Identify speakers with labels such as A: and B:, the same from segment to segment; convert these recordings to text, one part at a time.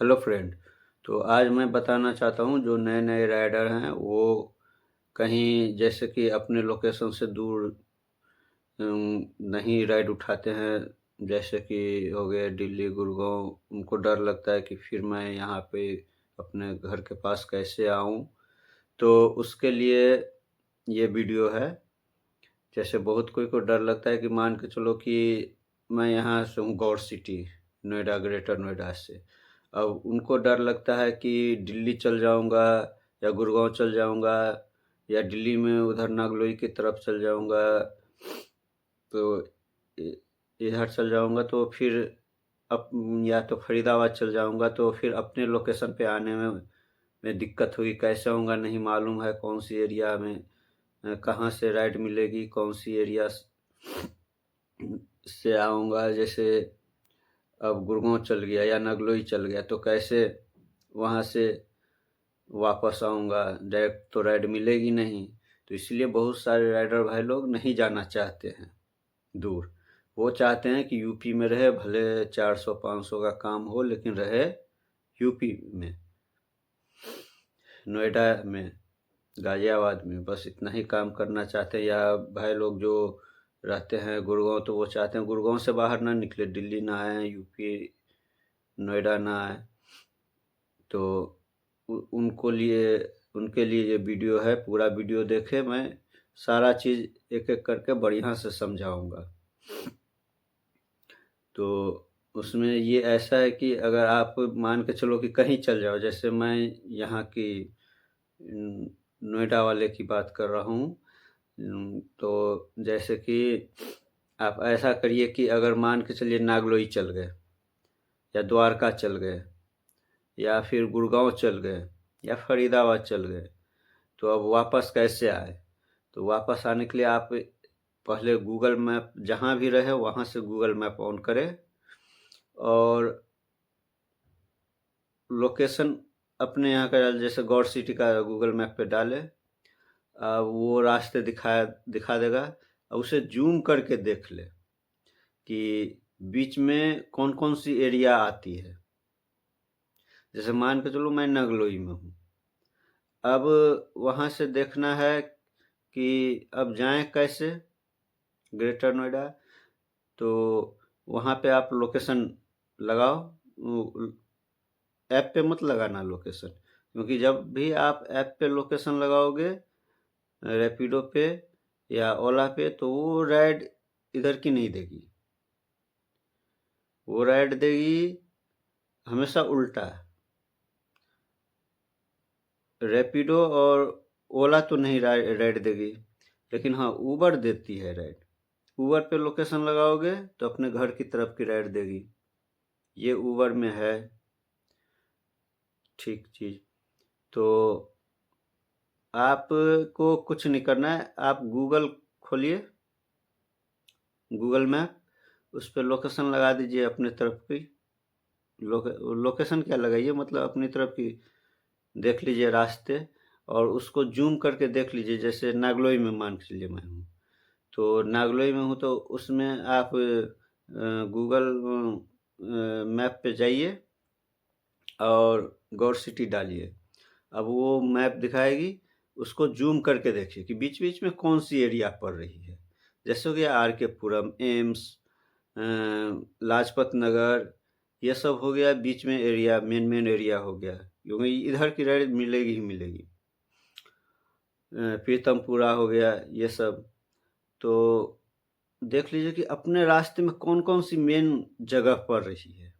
A: Hello friend. तो आज मैं बताना चाहता हूँ जो नए नए राइडर हैं वो कहीं जैसे कि अपने लोकेशन से दूर नहीं राइड उठाते हैं। जैसे कि हो गए दिल्ली गुड़गांव, उनको डर लगता है कि फिर मैं यहाँ पे अपने घर के पास कैसे आऊँ। तो उसके लिए ये वीडियो है। जैसे बहुत कोई को डर लगता है कि मान के चलो कि मैं यहाँ से हूँ गौर सिटी, नोएडा, ग्रेटर नोएडा से। अब उनको डर लगता है कि दिल्ली चल जाऊँगा या गुड़गांव चल जाऊँगा या दिल्ली में उधर नागलोई की तरफ चल जाऊँगा, तो इ इधर चल जाऊँगा तो फिर अप या तो फरीदाबाद चल जाऊँगा तो फिर अपने लोकेशन पे आने में दिक्कत होगी। कैसे आऊँगा नहीं मालूम है, कौन सी एरिया में कहाँ से राइड मिलेगी, कौन सी एरिया से आऊँगा। जैसे अब गुड़गांव चल गया या नगलोई चल गया तो कैसे वहाँ से वापस आऊँगा, डायरेक्ट तो राइड मिलेगी नहीं। तो इसलिए बहुत सारे राइडर भाई लोग नहीं जाना चाहते हैं दूर। वो चाहते हैं कि यूपी में रहे, भले 400-500 का काम हो लेकिन रहे यूपी में, नोएडा में, गाजियाबाद में, बस इतना ही काम करना चाहते हैं। या भाई लोग जो रहते हैं गुड़गांव तो वो चाहते हैं गुड़गांव से बाहर ना निकले, दिल्ली ना आए, यूपी नोएडा ना आए। तो उनके लिए ये वीडियो है। पूरा वीडियो देखे, मैं सारा चीज़ एक एक करके बढ़िया से समझाऊंगा। तो उसमें ये ऐसा है कि अगर आप मान के चलो कि कहीं चल जाओ, जैसे मैं यहाँ की नोएडा वाले की बात कर रहा हूँ। तो जैसे कि आप ऐसा करिए कि अगर मान के चलिए नागलोई चल गए या द्वारका चल गए या फिर गुड़गांव चल गए या फरीदाबाद चल गए, तो अब वापस कैसे आए। तो वापस आने के लिए आप पहले गूगल मैप, जहाँ भी रहे वहाँ से गूगल मैप ऑन करें और लोकेशन अपने यहाँ का जैसे गौर सिटी का गूगल मैप पे डालें। वो रास्ते दिखा देगा। उसे जूम करके देख ले कि बीच में कौन कौन सी एरिया आती है। जैसे मान के चलो मैं नगलोई में हूँ, अब वहाँ से देखना है कि अब जाएं कैसे ग्रेटर नोएडा। तो वहाँ पे आप लोकेशन लगाओ। ऐप पे मत लगाना लोकेशन, क्योंकि जब भी आप ऐप पे लोकेशन लगाओगे, रैपिडो पे या ओला पे, तो वो राइड इधर की नहीं देगी। वो राइड देगी हमेशा उल्टा। रैपिडो और ओला तो नहीं राइड देगी, लेकिन हाँ उबर देती है राइड। उबर पे लोकेशन लगाओगे तो अपने घर की तरफ की राइड देगी। ये उबर में है ठीक चीज़। तो आपको कुछ नहीं करना है, आप गूगल खोलिए, गूगल मैप, उस पर लोकेशन लगा दीजिए अपने तरफ की। लोकेशन क्या लगाइए, मतलब अपनी तरफ की देख लीजिए रास्ते, और उसको जूम करके देख लीजिए। जैसे नागलोई में मान के चलिए मैं हूँ, तो नागलोई में हूँ तो उसमें आप गूगल मैप पे जाइए और गौर सिटी डालिए। अब वो मैप दिखाएगी, उसको जूम करके देखिए कि बीच बीच में कौन सी एरिया पड़ रही है। जैसे हो गया आर के पुरम, एम्स, लाजपत नगर, ये सब हो गया बीच में एरिया, मेन एरिया हो गया, क्योंकि इधर की राइड मिलेगी ही मिलेगी। पीतमपुरा हो गया, ये सब। तो देख लीजिए कि अपने रास्ते में कौन कौन सी मेन जगह पड़ रही है।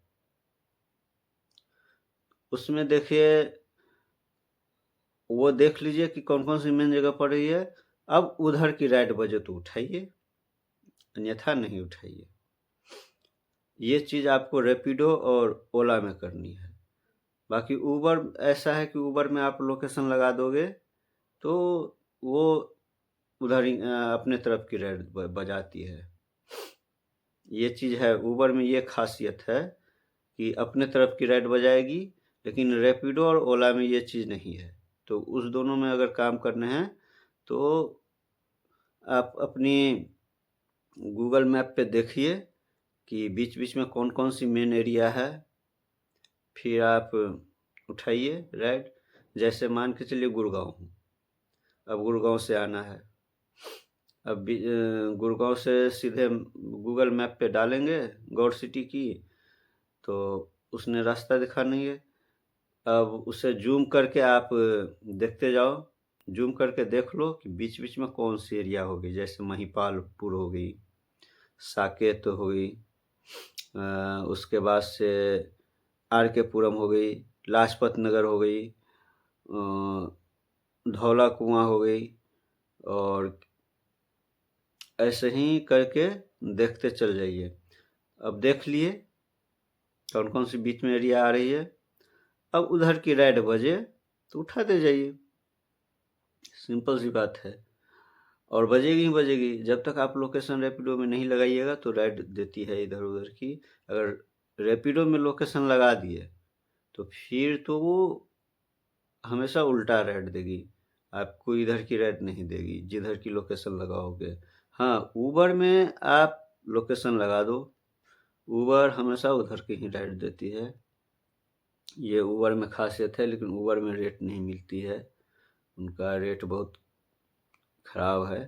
A: उसमें देखिए, वो देख लीजिए कि कौन कौन सी मेन जगह पड़ रही है। अब उधर की राइड बजे तो उठाइए, अन्यथा नहीं उठाइए। ये चीज़ आपको रैपिडो और ओला में करनी है। बाकी उबर ऐसा है कि उबर में आप लोकेशन लगा दोगे तो वो उधर ही अपने तरफ की राइड बजाती है। ये चीज़ है उबर में, ये खासियत है कि अपने तरफ की राइड बजाएगी, लेकिन रैपिडो और ओला में ये चीज़ नहीं है। तो उस दोनों में अगर काम करने हैं तो आप अपनी गूगल मैप पे देखिए कि बीच बीच में कौन कौन सी मेन एरिया है, फिर आप उठाइए राइट। जैसे मान के चलिए गुड़गाँव हूँ, अब गुड़गाँव से आना है। अब गुड़गाँव से सीधे गूगल मैप पे डालेंगे गौड़ सिटी की, तो उसने रास्ता दिखा नहीं है। अब उसे जूम करके आप देखते जाओ, जूम करके देख लो कि बीच बीच में कौन सी एरिया होगी। जैसे महिपालपुर हो गई, साकेत हो गई, उसके बाद से आर के पुरम हो गई, लाजपत नगर हो गई, धौला कुआं हो गई, और ऐसे ही करके देखते चल जाइए। अब देख लिए कौन कौन सी बीच में एरिया आ रही है। अब उधर की राइड बजे तो उठाते जाइए, सिंपल सी बात है। और बजेगी ही बजेगी, जब तक आप लोकेशन रैपिडो में नहीं लगाइएगा तो राइड देती है इधर उधर की। अगर रैपिडो में लोकेशन लगा दिए तो फिर तो वो हमेशा उल्टा राइड देगी, आपको इधर की राइड नहीं देगी जिधर की लोकेशन लगाओगे। हाँ, ऊबर में आप लोकेशन लगा दो, ऊबर हमेशा उधर की ही राइड देती है। ये ऊबर में खासियत है, लेकिन ऊबर में रेट नहीं मिलती है, उनका रेट बहुत खराब है।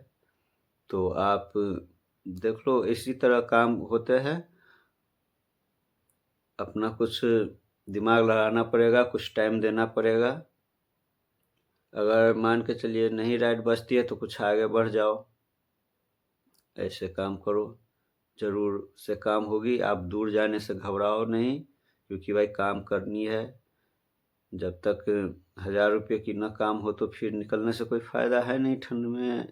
A: तो आप देख लो, इसी तरह काम होते हैं। अपना कुछ दिमाग लगाना पड़ेगा, कुछ टाइम देना पड़ेगा। अगर मान के चलिए नहीं राइड बचती है तो कुछ आगे बढ़ जाओ, ऐसे काम करो, ज़रूर से काम होगी। आप दूर जाने से घबराओ नहीं, क्योंकि भाई काम करनी है। जब तक 1000 रुपये की न काम हो तो फिर निकलने से कोई फ़ायदा है नहीं, ठंड में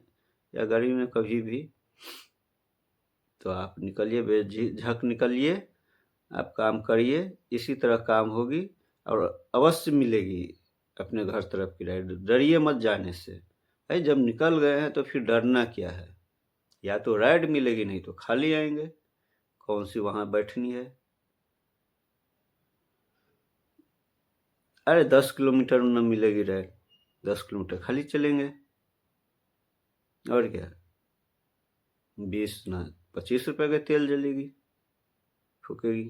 A: या गर्मी में कभी भी। तो आप निकलिए, बेझिझक निकलिए, आप काम करिए, इसी तरह काम होगी और अवश्य मिलेगी अपने घर तरफ की राइड। डरिए मत जाने से, भाई जब निकल गए हैं तो फिर डरना क्या है। या तो राइड मिलेगी, नहीं तो खाली आएंगे, कौन सी वहाँ बैठनी है। अरे 10 किलोमीटर न मिलेगी राइड, 10 किलोमीटर खाली चलेंगे, और क्या। 20 ना 25 रुपए का तेल जलेगी, फूकेगी।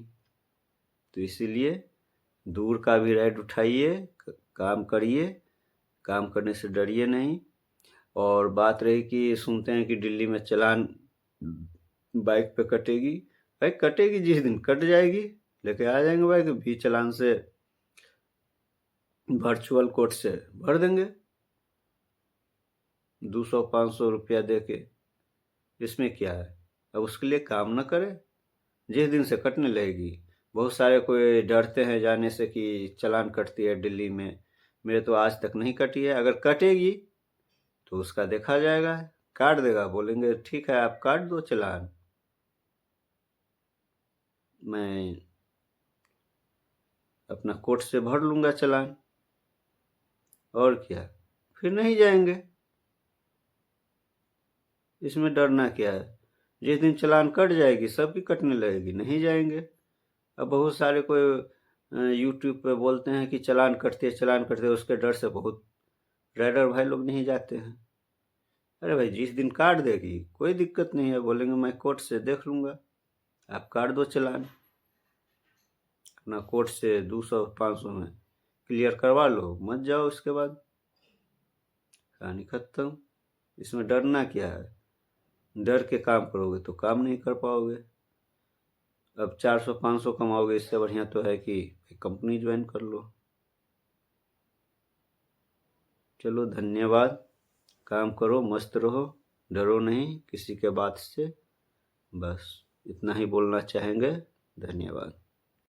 A: तो इसीलिए दूर का भी राइड उठाइए, काम करिए, काम करने से डरिए नहीं। और बात रही कि सुनते हैं कि दिल्ली में चालान बाइक पे कटेगी, भाई कटेगी, जिस दिन कट जाएगी लेके आ जाएंगे बाइक, भी चालान से वर्चुअल कोर्ट से भर देंगे 200-500 रुपया दे के। इसमें क्या है, अब उसके लिए काम न करे, जिस दिन से कटने लगेगी। बहुत सारे कोई डरते हैं जाने से कि चालान कटती है दिल्ली में, मेरे तो आज तक नहीं कटी है। अगर कटेगी तो उसका देखा जाएगा, काट देगा, बोलेंगे ठीक है आप काट दो चालान, मैं अपना कोर्ट से भर लूँगा चालान, और क्या, फिर नहीं जाएंगे। इसमें डरना क्या है, जिस दिन चालान कट जाएगी सबकी कटने लगेगी, नहीं जाएंगे। अब बहुत सारे कोई यूट्यूब पे बोलते हैं कि चालान कटते चालान कटते, उसके डर से बहुत राइडर भाई लोग नहीं जाते हैं। अरे भाई जिस दिन काट देगी कोई दिक्कत नहीं है, बोलेंगे मैं कोर्ट से देख लूँगा, आप काट दो चालान, अपना कोर्ट से 200-500 में क्लियर करवा लो, मत जाओ, उसके बाद कहानी खत्म। इसमें डरना क्या है, डर के काम करोगे तो काम नहीं कर पाओगे। अब 400-500 कमाओगे, इससे बढ़िया तो है कि कंपनी ज्वाइन कर लो। चलो धन्यवाद, काम करो, मस्त रहो, डरो नहीं किसी के बात से, बस इतना ही बोलना चाहेंगे। धन्यवाद।